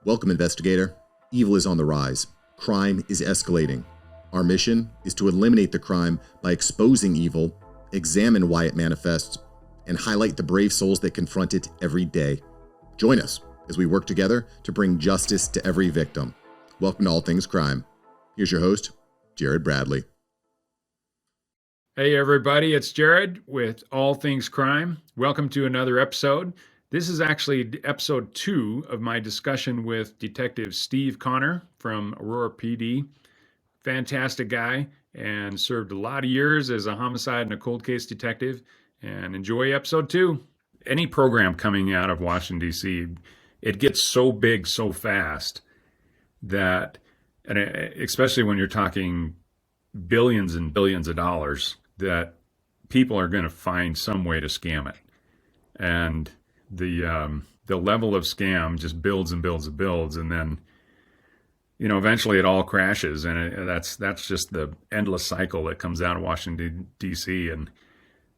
Welcome, investigator. Evil is on the rise. Crime is escalating. Our mission is to eliminate the crime by exposing evil, examine why it manifests, and highlight the brave souls that confront it every day. Join us as we work together to bring justice to every victim. Welcome to All Things Crime. Here's your host, Jared Bradley. Hey everybody, it's Jared with All Things Crime. Welcome to another episode. This is actually episode 2 of my discussion with Detective Steve Connor from Aurora PD. Fantastic guy and served a lot of years as a homicide and a cold case detective. And enjoy episode 2. Any program coming out of Washington, D.C., it gets so big so fast that, and especially when you're talking billions and billions of dollars, that people are going to find some way to scam it. And the level of scam just builds and builds and builds, and then eventually it all crashes, and that's just the endless cycle that comes out of Washington D.C. And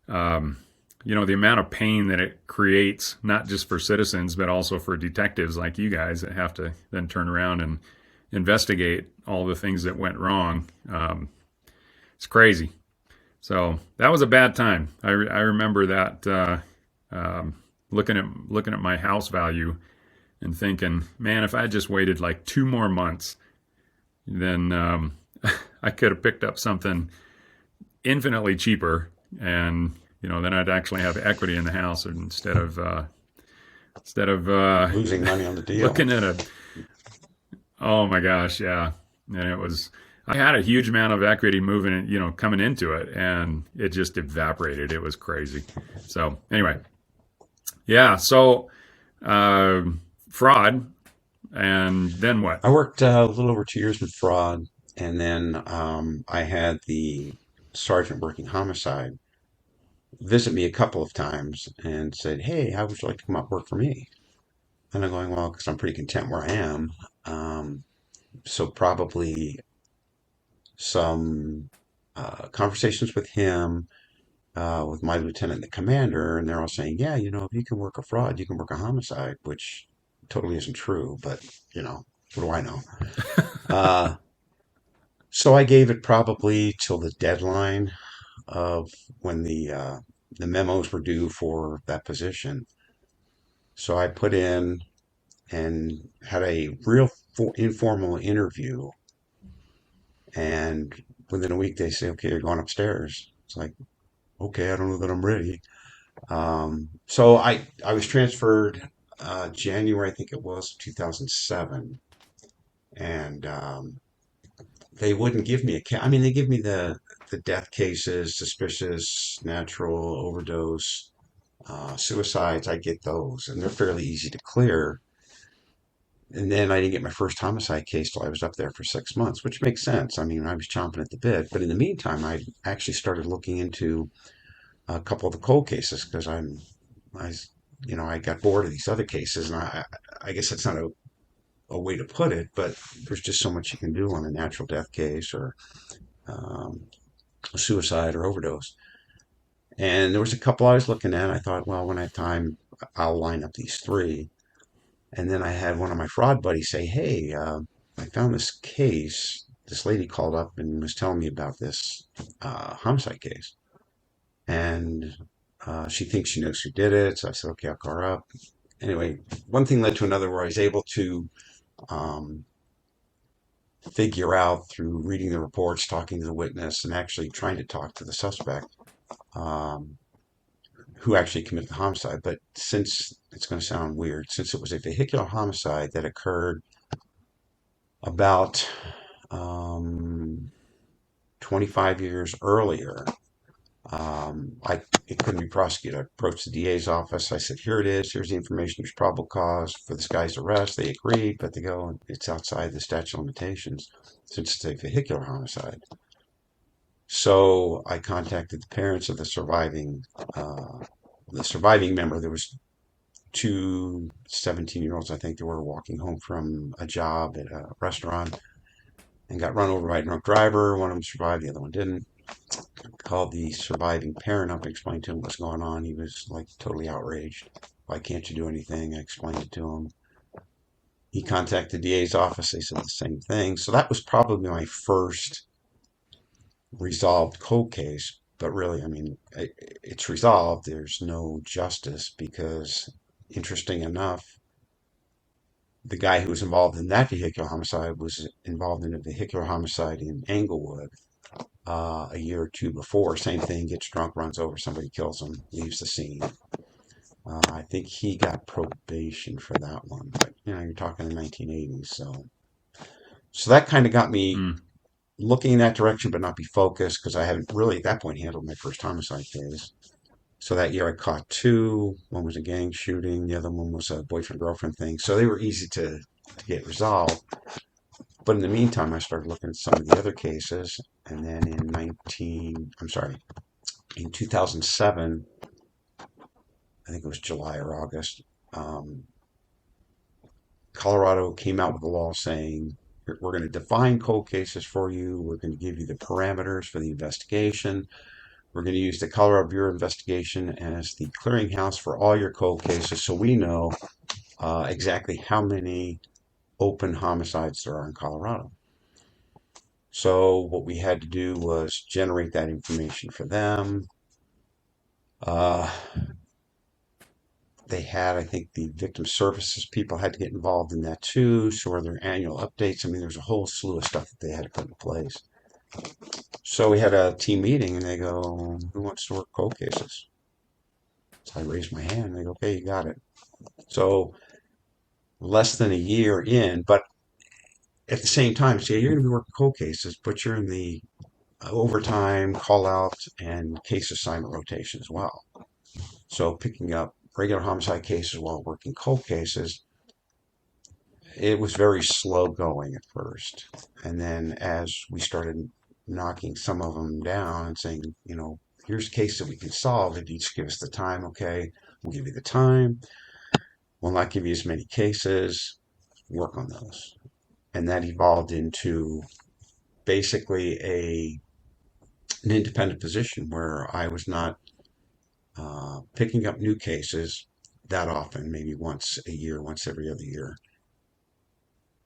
the amount of pain that it creates, not just for citizens but also for detectives like you guys that have to then turn around and investigate all the things that went wrong. It's crazy. So that was a bad time. I remember that. Looking at my house value and thinking, man, if I just waited like 2 more months, then I could have picked up something infinitely cheaper, and then I'd actually have equity in the house instead of losing money on the deal. Looking at oh my gosh, yeah, and I had a huge amount of equity coming into it, and it just evaporated. It was crazy. So anyway. Yeah, so fraud, and then what? I worked a little over 2 years with fraud, and then I had the sergeant working homicide visit me a couple of times and said, "Hey, how would you like to come up work for me?" And I'm going, "Well, because I'm pretty content where I am." So probably some conversations with him, with my lieutenant and the commander, and they're all saying, "Yeah, if you can work a fraud, you can work a homicide," which totally isn't true, but what do I know? Uh, so I gave it probably till the deadline of when the memos were due for that position. So I put in and had a real informal interview, and within a week they say, "Okay, you're going upstairs." It's like, okay, I don't know that I'm ready. So I was transferred January, I think it was 2007, and they wouldn't give me a case. I mean, they give me the death cases, suspicious, natural, overdose, suicides. I get those, and they're fairly easy to clear. And then I didn't get my first homicide case till I was up there for 6 months, which makes sense. I mean, I was chomping at the bit. But in the meantime, I actually started looking into a couple of the cold cases because I got bored of these other cases, and I guess that's not a way to put it, but there's just so much you can do on a natural death case or um, a suicide or overdose. And there was a couple I was looking at. I thought, well, when I have time, I'll line up these three. And then I had one of my fraud buddies say, "Hey, I found this case. This lady called up and was telling me about this homicide case. And she thinks she knows who did it." So I said, "Okay, I'll call her up." Anyway, one thing led to another where I was able to um, figure out through reading the reports, talking to the witness, and actually trying to talk to the suspect um, who actually committed the homicide. But since it's going to sound weird, since it was a vehicular homicide that occurred about um, 25 years earlier, it couldn't be prosecuted. I approached the DA's office. I said, "Here it is. Here's the information. There's probable cause for this guy's arrest." They agreed, but they go, "It's outside the statute of limitations since it's a vehicular homicide." So I contacted the parents of the surviving member. There was two 17-year-olds, I think, that were walking home from a job at a restaurant and got run over by a drunk driver. One of them survived, the other one didn't. Called the surviving parent up and explained to him what's going on. He was like totally outraged. "Why can't you do anything?" I explained it to him. he contacted the DA's office. They said the same thing. So that was probably my first resolved cold case. But really, I mean, it's resolved. There's no justice because, interesting enough, the guy who was involved in that vehicular homicide was involved in a vehicular homicide in Englewood a year or two before. Same thing, gets drunk, runs over somebody, kills him, leaves the scene. I think he got probation for that one, but you're talking the 1980s, so that kind of got me Mm. looking in that direction, but not be focused because I hadn't really at that point handled my first homicide case. So that year I caught two. One was a gang shooting, the other one was a boyfriend girlfriend thing. So they were easy to get resolved. But in the meantime, I started looking at some of the other cases, and then in 2007, I think it was July or August, um, Colorado came out with a law saying we're going to define cold cases for you. We're going to give you the parameters for the investigation. We're going to use the Colorado Bureau of Investigation as the clearinghouse for all your cold cases so we know exactly how many open homicides there are in Colorado. So what we had to do was generate that information for them. Uh, they had, I think, the victim services people had to get involved in that too. So are their annual updates. I mean, there's a whole slew of stuff that they had to put in place. So we had a team meeting, and they go, "Who wants to work cold cases?" So I raised my hand. And they go, "Okay, you got it." So less than a year in, but at the same time, say you're going to be working cold cases, but you're in the overtime, call out, and case assignment rotation as well. So picking up regular homicide cases while working cold cases, it was very slow going at first. And then as we started knocking some of them down and saying, here's a case that we can solve if you just give us the time, okay, we'll give you the time. We'll not give you as many cases, work on those. And that evolved into basically an independent position where I was not picking up new cases that often, maybe once a year, once every other year,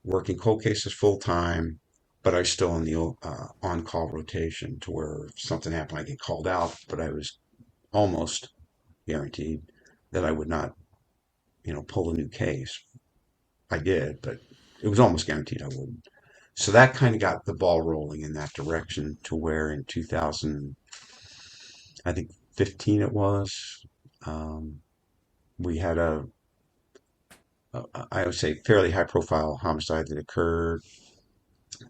working cold cases full time, but I was still in the on call rotation to where if something happened, I get called out, but I was almost guaranteed that I would not, pull a new case. I did, but it was almost guaranteed I wouldn't. So that kind of got the ball rolling in that direction to where in 2000, I think 15 it was, um, we had I would say, fairly high profile homicide that occurred.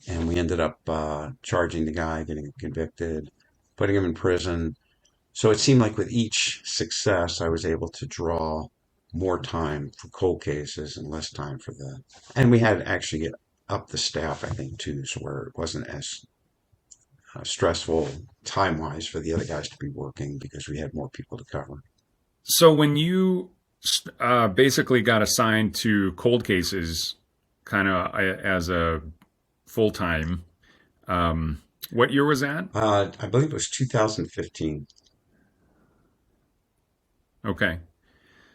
And we ended up charging the guy, getting him convicted, putting him in prison. So it seemed like with each success, I was able to draw more time for cold cases and less time for the. And we had to actually get up the staff, I think, too, so where it wasn't as stressful time wise for the other guys to be working because we had more people to cover. So when you basically got assigned to cold cases, kind of as a full time, what year was that? I believe it was 2015. Okay.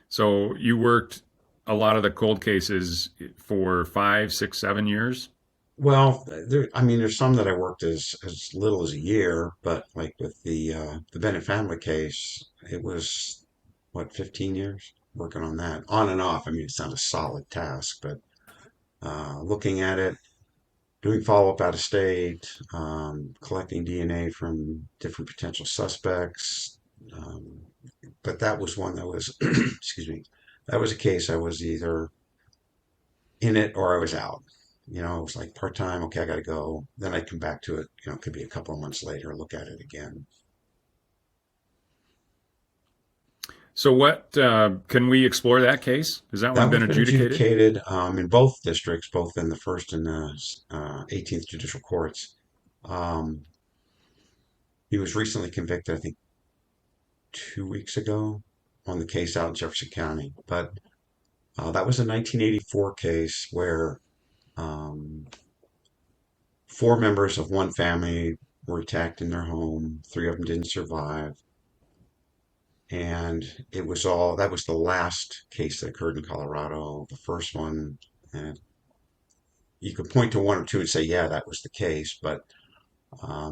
So you worked a lot of the cold cases for 5, 6, 7 years. Well, there's some that I worked as little as a year, but like with the Bennett family case, it was what 15 years working on that on and off. I mean, it's not a solid task, but looking at it, doing follow up out of state, collecting DNA from different potential suspects. Um, but that was one that was, excuse me, that was a case I was either in it or I was out. It was like part time. Okay, I got to go. Then I'd come back to it. It could be a couple of months later, look at it again. So what can we explore that case? Has that one That been one's been adjudicated? adjudicated in both districts, both in the first and the 18th judicial courts. Um, he was recently convicted, I think, 2 weeks ago on the case out in Jefferson County. But that was a 1984 case where um, four members of one family were attacked in their home. Three of them didn't survive. And that was the last case that occurred in Colorado. The first one, you could point to one or two and say, yeah, that was the case. But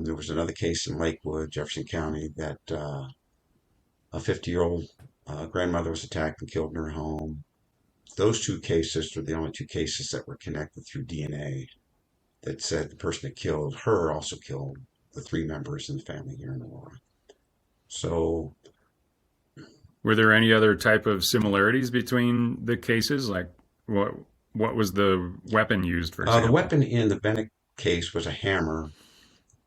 there was another case in Lakewood, Jefferson County, that a 50-year-old grandmother was attacked and killed in her home. Those two cases were the only two cases that were connected through DNA that said the person that killed her also killed the three members in the family here in Aurora. So, Were there any other type of similarities between the cases? Like what what was the weapon used, for the example? weapon in the Bennett case was a hammer.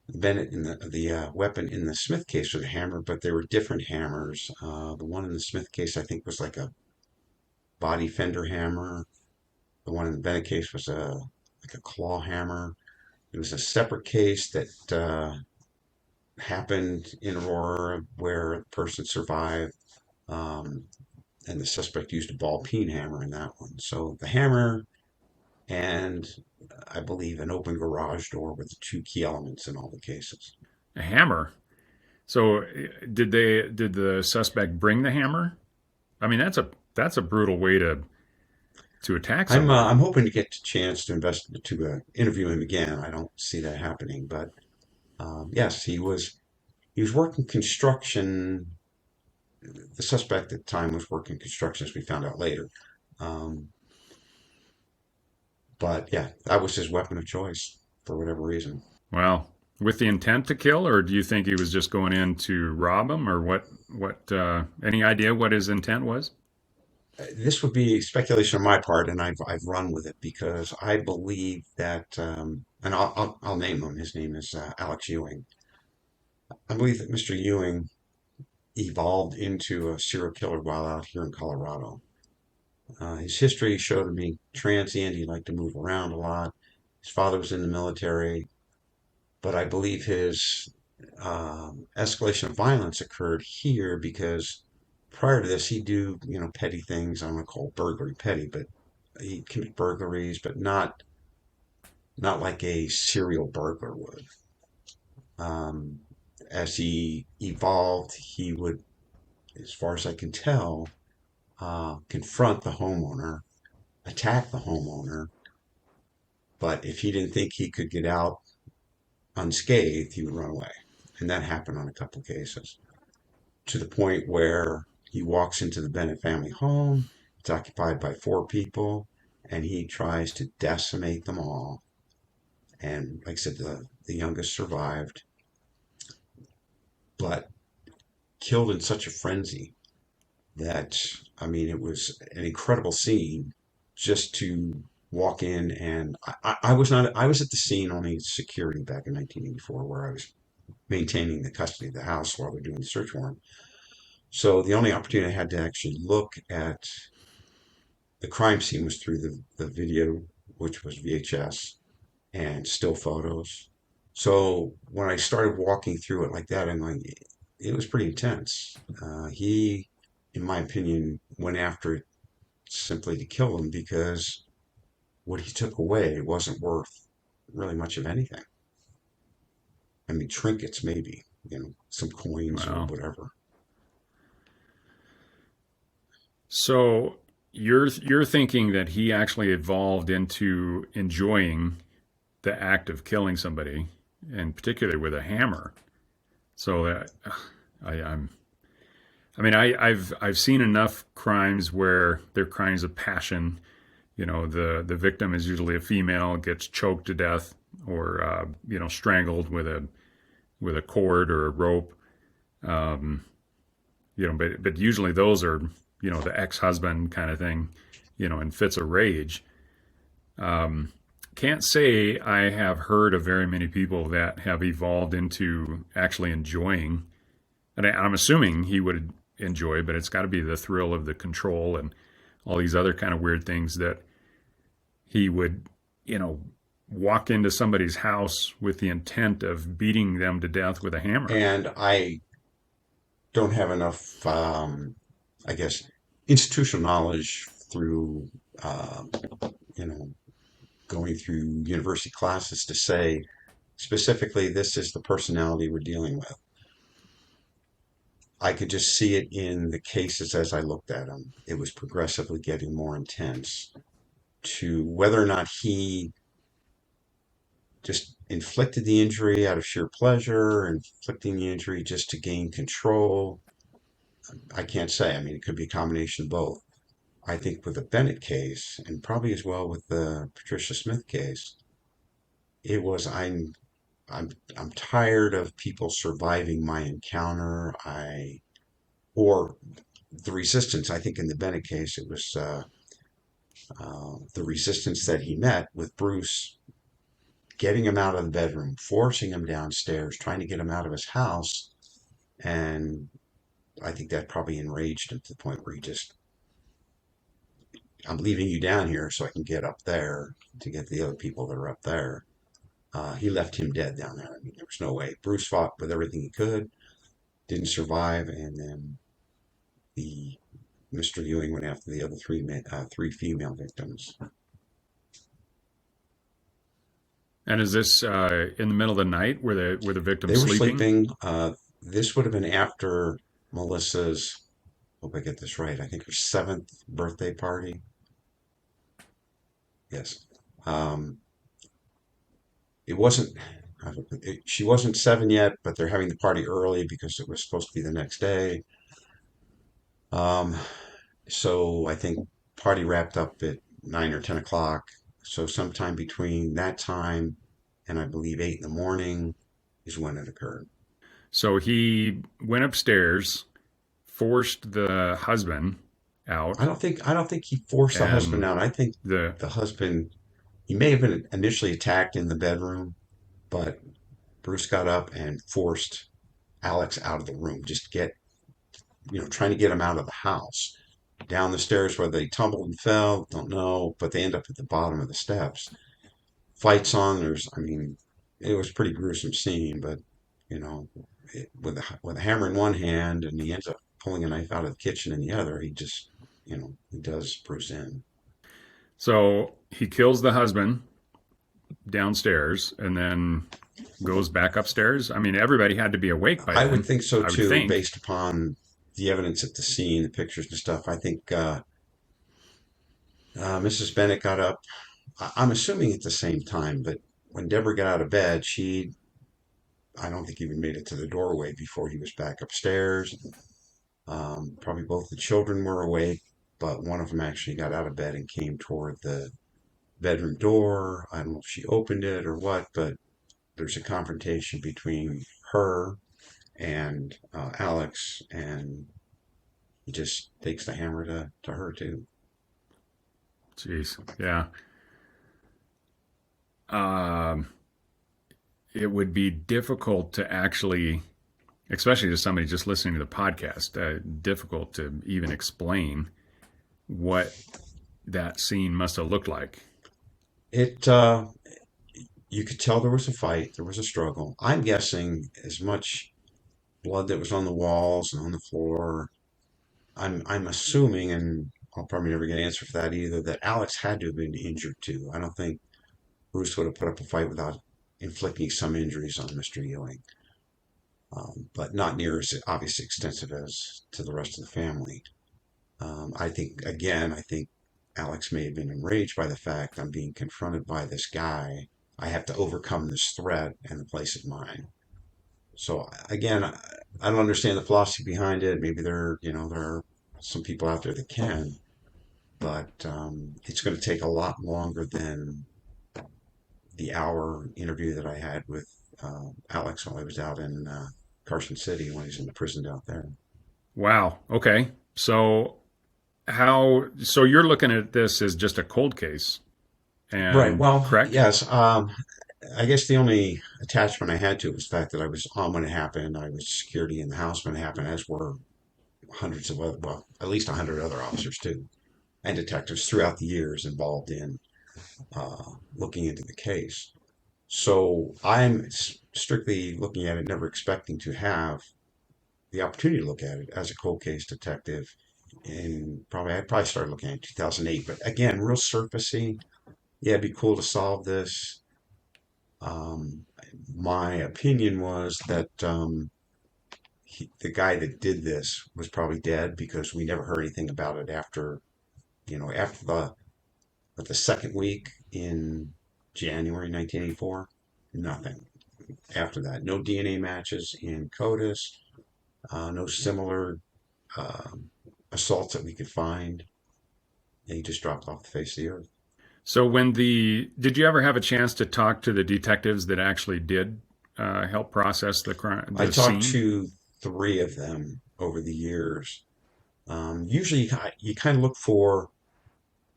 Bennett in the weapon in the Smith case was a hammer, but they were different hammers. The one in the Smith case, I think, was like a body fender hammer. The one in the Bennett case was a like a claw hammer. It was a separate case that happened in Aurora where a person survived, um, and the suspect used a ball peen hammer in that one. So the hammer and I believe an open garage door were the two key elements in all the cases. A hammer. So did the suspect bring the hammer? I mean, that's a brutal way to attack I'm somebody. hoping to get a chance to interview him again. I don't see that happening, but yes, he was working construction. The suspect at the time was working construction, as we found out later. Um, but yeah, that was his weapon of choice for whatever reason. Well, with the intent to kill, or do you think he was just going in to rob him, or what? What? Any idea what his intent was? This would be speculation on my part, and I've run with it because I believe that, and I'll name him. His name is Alex Ewing. I believe that Mr. Ewing evolved into a serial killer while out here in Colorado. His history showed him being transient. He liked to move around a lot. His father was in the military, but I believe his escalation of violence occurred here because prior to this, he'd do petty things. I don't want to call burglary petty, but he'd commit burglaries, but not like a serial burglar would. Um, as he evolved, he would, as far as I can tell, confront the homeowner, attack the homeowner. But if he didn't think he could get out unscathed, he would run away. And that happened on a couple of cases to the point where he walks into the Bennett family home. It's occupied by four people, and he tries to decimate them all. And like I said, the youngest survived, but killed in such a frenzy that, I mean, it was an incredible scene just to walk in. And I was not, I was at the scene only security back in 1984, where I was maintaining the custody of the house while they're doing the search warrant. So the only opportunity I had to actually look at the crime scene was through the video, which was VHS and still photos. So when I started walking through it like that, I'm like, it was pretty intense. He, in my opinion, went after it simply to kill him because what he took away wasn't worth really much of anything. I mean, trinkets maybe, some coins or Wow. whatever. So you're thinking that he actually evolved into enjoying the act of killing somebody, and particularly with a hammer. So I'm I mean, I've seen enough crimes where they're crimes of passion. You know, the victim is usually a female, gets choked to death, or strangled with a cord or a rope. Um, but usually those are the ex-husband kind of thing, in fits of rage. Um, can't say I have heard of very many people that have evolved into actually enjoying, and I'm assuming he would enjoy, but it's got to be the thrill of the control and all these other kind of weird things that he would, walk into somebody's house with the intent of beating them to death with a hammer. And I don't have enough, I guess, institutional knowledge through, you know, going through university classes to say specifically this is the personality we're dealing with. I could just see it in the cases as I looked at them. It was progressively getting more intense to whether or not he just inflicted the injury out of sheer pleasure, inflicting the injury just to gain control. I can't say. I mean, it could be a combination of both. I think with the Bennett case, and probably as well with the Patricia Smith case, it was I'm I'm tired of people surviving my encounter. Or the resistance. I think in the Bennett case, it was the resistance that he met with Bruce getting him out of the bedroom, forcing him downstairs, trying to get him out of his house, and I think that probably enraged him to the point where he just, I'm leaving you down here so I can get up there to get the other people that are up there. He left him dead down there. I mean, there was no way. Bruce fought with everything he could, didn't survive, and then the Mr. Ewing went after the other three female victims. And is this in the middle of the night? Were the They victims were sleeping? sleeping. This would have been after Melissa's, hope I get this right, I think her seventh birthday party. Yes. Um, it wasn't, she wasn't 7 yet, but they're having the party early because it was supposed to be the next day. Um, so I think party wrapped up at 9 or 10 o'clock. So sometime between that time and I believe 8 in the morning is when it occurred. So he went upstairs, forced the husband out, I don't think he forced the husband and out. I think the the husband, he may have been initially attacked in the bedroom, but Bruce got up and forced Alex out of the room, just trying to get him out of the house. Down the stairs where they tumbled and fell, don't know, but they end up at the bottom of the steps. Fights on, I mean, it was a pretty gruesome scene, but, you know, with a hammer in one hand and he ends up pulling a knife out of the kitchen in the other, he just, he does Bruce in. so he kills the husband downstairs and then goes back upstairs. I mean, everybody had to be awake by I would then, think so I would too, think. based upon the evidence at the scene, the pictures and stuff. I think Mrs. Bennett got up. I'm assuming at the same time, but when Deborah got out of bed, I don't think even made it to the doorway before he was back upstairs. Probably both the children were awake, but one of them actually got out of bed and came toward the bedroom door. I don't know if she opened it or what, but there's a confrontation between her and Alex, and he just takes the hammer to her too. Jeez, yeah. Um, it would be difficult to actually, especially to somebody just listening to the podcast, difficult to even explain what that scene must have looked like. It You could tell there was a fight, there was a struggle. I'm guessing as much blood that was on the walls and on the floor. I'm assuming, and I'll probably never get an answer for that either, that Alex had to have been injured too. I don't think Bruce would have put up a fight without inflicting some injuries on Mr. Ewing, but not near as obviously extensive as to the rest of the family. I think Alex may have been enraged by the fact I'm being confronted by this guy. I have to overcome this threat, and the place is mine. So again, I don't understand the philosophy behind it. Maybe there are some people out there that can, but it's going to take a lot longer than the hour interview that I had with Alex while I was out in Carson City when he's in the prison out there. Wow. Okay. So so you're looking at this as just a cold case, Right. and Well, correct? yes. I guess the only attachment I had to it was the fact that I was on when it happened. I was security in the house when it happened, as were hundreds of other, well, at least 100 other officers too, and detectives throughout the years involved in looking into the case. So I'm strictly looking at it, never expecting to have the opportunity to look at it as a cold case detective. I probably started looking at it in 2008, but again, real surfacey. Yeah, it'd be cool to solve this. Um, my opinion was that the guy that did this was probably dead because we never heard anything about it after, after the second week in January 1984. Nothing after that. No DNA matches in CODIS, no similar um, assaults that we could find. They just dropped off the face of the earth. So did you ever have a chance to talk to the detectives that actually did help process I the talked scene? to three of them over the years. Usually, you kind of look for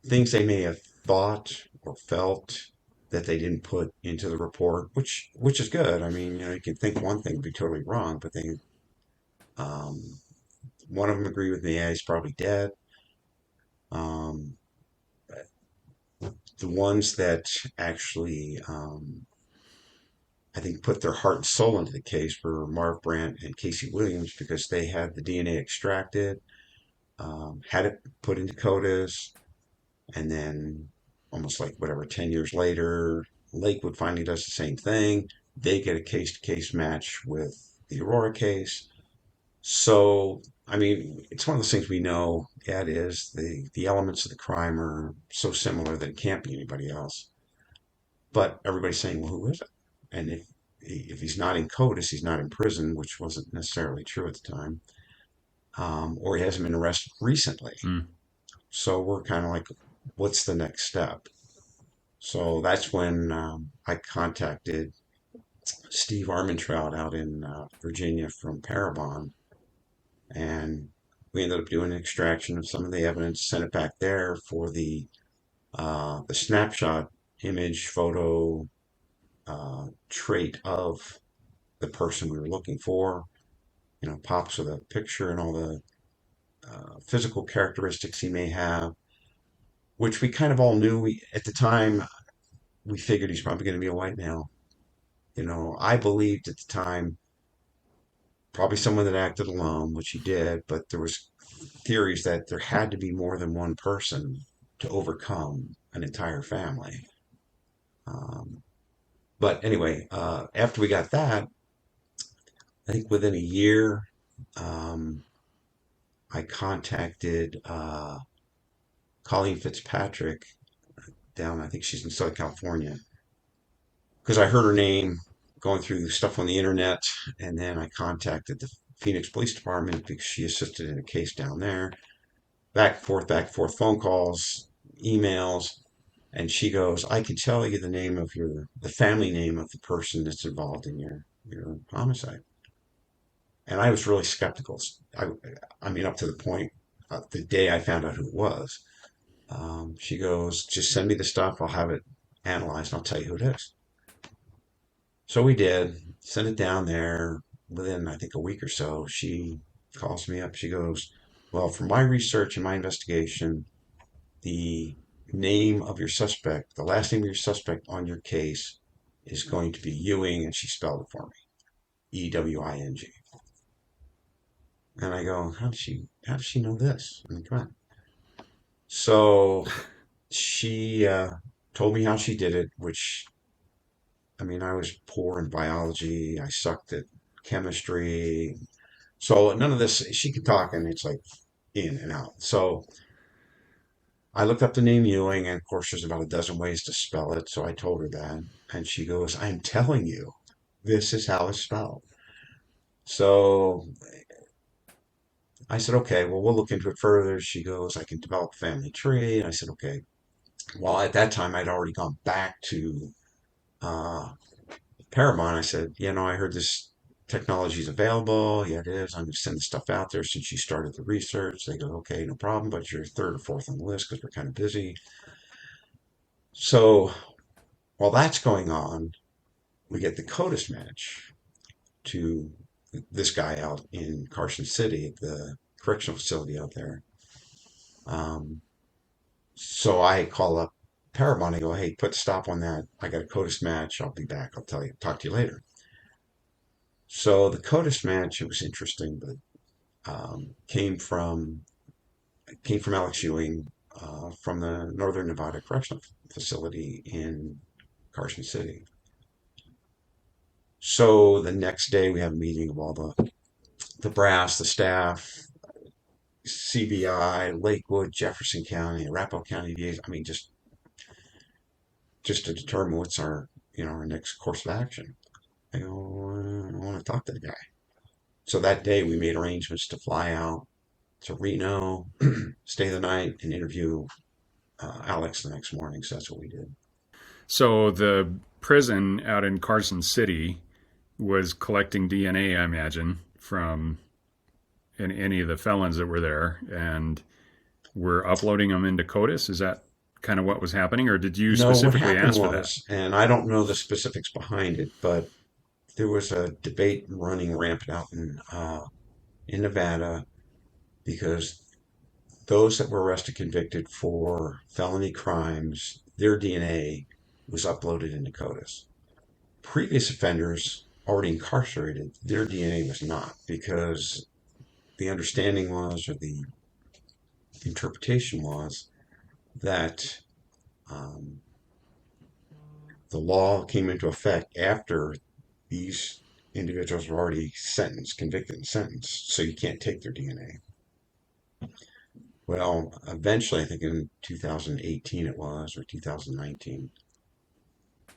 things they may have thought or felt that they didn't put into the report, which is good. I mean, you can think one thing would be totally wrong, but um, one of them agreed with me. Yeah, he's probably dead. Um, the ones that actually, I think, put their heart and soul into the case were Marv Brandt and Casey Williams because they had the DNA extracted, had it put into CODIS, and then almost like whatever 10 years later, Lakewood finally does the same thing. They get a case-to-case match with the Aurora case. So, I mean, it's one of those things we know. Yeah, it is. The elements of the crime are so similar that it can't be anybody else. But everybody's saying, well, who is it? And if he's not in CODIS, he's not in prison, which wasn't necessarily true at the time, or he hasn't been arrested recently. Mm. So we're kind of like, what's the next step? So that's when I contacted Steve Armentrout out in Virginia from Parabon, and we ended up doing an extraction of some of the evidence, sent it back there for the snapshot image photo trait of the person we were looking for. Pops with a picture and all the physical characteristics he may have, which we kind of all knew. At the time, we figured he's probably going to be a white male. I believed at the time probably someone that acted alone, which he did, but there was theories that there had to be more than one person to overcome an entire family. Um, but anyway, after we got that, I think within a year, um, I contacted Colleen Fitzpatrick down, I think she's in Southern California, because I heard her name going through stuff on the internet, and then I contacted the Phoenix Police Department because she assisted in a case down there. Back and forth phone calls, emails, and she goes, "I can tell you the family name of the person that's involved in your homicide." And I was really skeptical. I, I mean, up to the point the day I found out who it was. She goes, "Just send me the stuff. I'll have it analyzed. And I'll tell you who it is." So we did. Sent it down there. Within, I think, a week or so, she calls me up. She goes, "Well, from my research and my investigation, the name of your suspect, the last name of your suspect on your case is going to be Ewing," and she spelled it for me, Ewing. And I go, how does she know this? I mean, come on. So she told me how she did it, which, I mean, I was poor in biology. I sucked at chemistry. So none of this, she could talk and it's like in and out. So I looked up the name Ewing, and of course, there's about a dozen ways to spell it. So I told her that. And she goes, "I'm telling you, this is how it's spelled." So I said, "Okay, well, we'll look into it further." She goes, "I can develop a family tree." And I said, "Okay." Well, at that time, I'd already gone back to uh, Paramount. I said, "I heard this technology is available." "Yeah, it is. I'm going to send the stuff out there since you started the research." They go, "Okay, no problem, but you're third or fourth on the list because we're kind of busy." So while that's going on, we get the CODIS match to this guy out in Carson City at the correctional facility out there. Um, so I call up Paramount and go, "Hey, put a stop on that. I got a CODIS match. I'll be back. Talk to you later." So the CODIS match, it was interesting, but came from Alex Ewing from the Northern Nevada Correctional Facility in Carson City. So the next day we have a meeting of all the brass, the staff, CBI, Lakewood, Jefferson County, Arapahoe County DAs. I mean, just to determine what's our our next course of action. I go, I want to talk to the guy. So that day we made arrangements to fly out to Reno, stay the night, and interview Alex the next morning. So that's what we did. So the prison out in Carson City was collecting DNA, I imagine, from any of the felons that were there, and were uploading them into CODIS. Is that kind of what was happening, or did you No, what specifically happened ask for that? was, and I don't know the specifics behind it, but there was a debate running rampant out in Nevada because those that were arrested, convicted for felony crimes, their DNA was uploaded into CODIS. Previous offenders already incarcerated, their DNA was not, because the understanding was, or the interpretation was, that the law came into effect after these individuals were already sentenced, convicted and sentenced, so you can't take their DNA. Well, eventually, I think in 2018 it was, or 2019,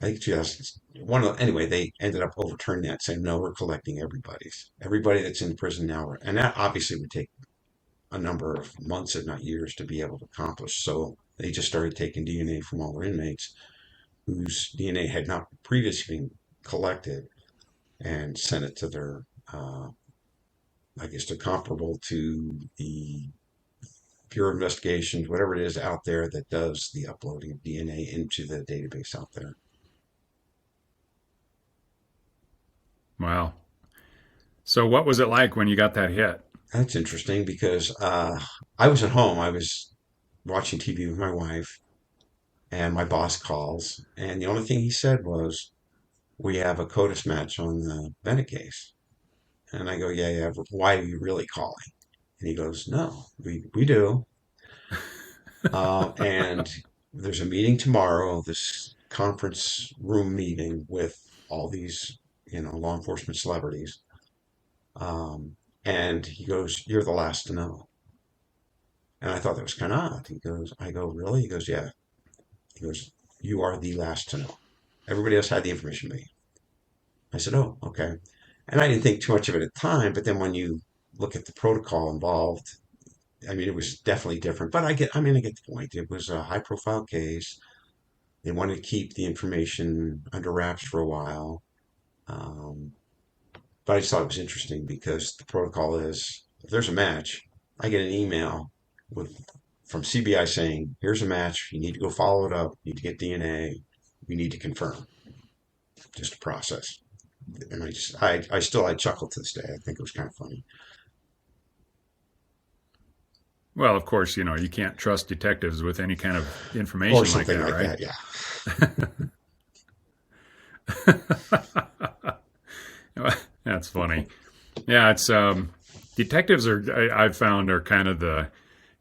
I think 2001. Anyway, they ended up overturning that, saying, no, we're collecting everybody that's in prison now. And that obviously would take a number of months, if not years, to be able to accomplish. So they just started taking DNA from all their inmates whose DNA had not previously been collected and sent it to their, I guess they're comparable to the Bureau of Investigations, whatever it is out there that does the uploading of DNA into the database out there. Wow. So what was it like when you got that hit? That's interesting because I was at home. I was watching TV with my wife, and my boss calls, and the only thing he said was, we have a CODIS match on the Bennett case. And I go, yeah, why are you really calling? And he goes, no, we do. And there's a meeting tomorrow, this conference room meeting with all these, law enforcement celebrities. And he goes, you're the last to know. And I thought that was kind of odd. I go, really? He goes, yeah. He goes, you are the last to know. Everybody else had the information to me. I said, oh, okay. And I didn't think too much of it at the time, but then when you look at the protocol involved, I mean, it was definitely different. But I get the point. It was a high profile case. They wanted to keep the information under wraps for a while. But I just thought it was interesting because the protocol is, if there's a match, I get an email from CBI saying, here's a match. You need to go follow it up. You need to get DNA. We need to confirm. Just a process. And I chuckle to this day. I think it was kind of funny. Well, of course, you can't trust detectives with any kind of information Or something like right? that, yeah. That's funny. Yeah, it's detectives I've found are kind of the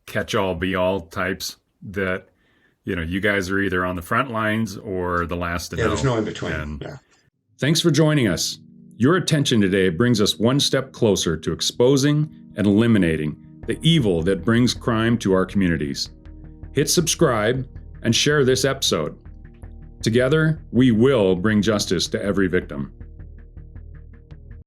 catch-all be-all types that you guys are either on the front lines or the last to know. Yeah, there's no in between. And yeah. Thanks for joining us. Your attention today brings us one step closer to exposing and eliminating the evil that brings crime to our communities. Hit subscribe and share this episode. Together, we will bring justice to every victim.